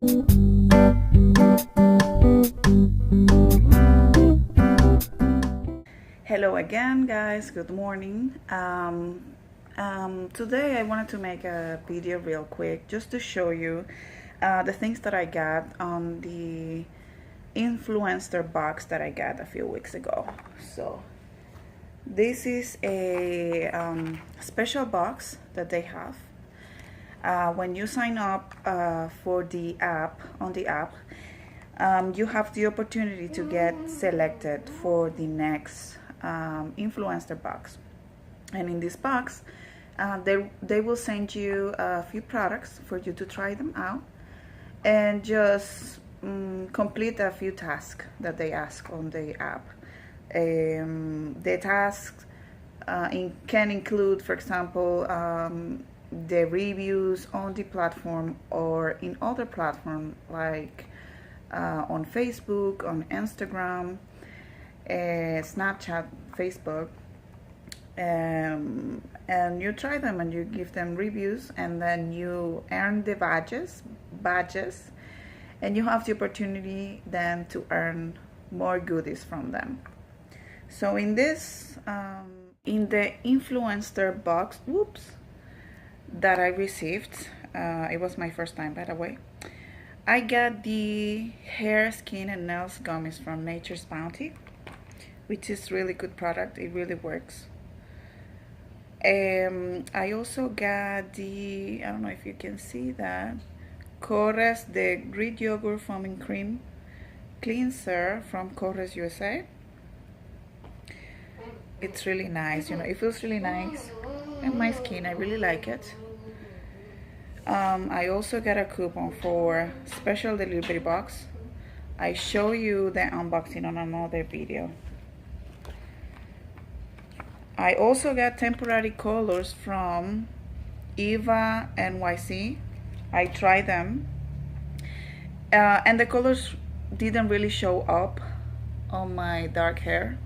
Hello again, guys. Good morning. Today I wanted to make a video real quick just to show you the things that I got on the Influenster box that I got a few weeks ago. So this is a special box that they have. When you sign up for the app, you have the opportunity to get selected for the next Influencer box. And in this box, they will send you a few products for you to try them out and just complete a few tasks that they ask on the app. The tasks can include, for example, the reviews on the platform or in other platforms like on Facebook, on Instagram, Snapchat, Facebook, and you try them and you give them reviews, and then you earn the badges, and you have the opportunity then to earn more goodies from them. So in this, in the Influencer box, that I received, it was my first time, by the way. I got the hair, skin, and nails gummies from Nature's Bounty, which is really good product. It really works. I also got the, I don't know if you can see that, Corres, the Greek yogurt foaming cream cleanser from Corres USA. It's really nice, it feels really nice. And my skin, I really like it. I also got a coupon for special delivery box. I show you the unboxing on another video. I also got temporary colors from Eva NYC. I tried them, and the colors didn't really show up on my dark hair.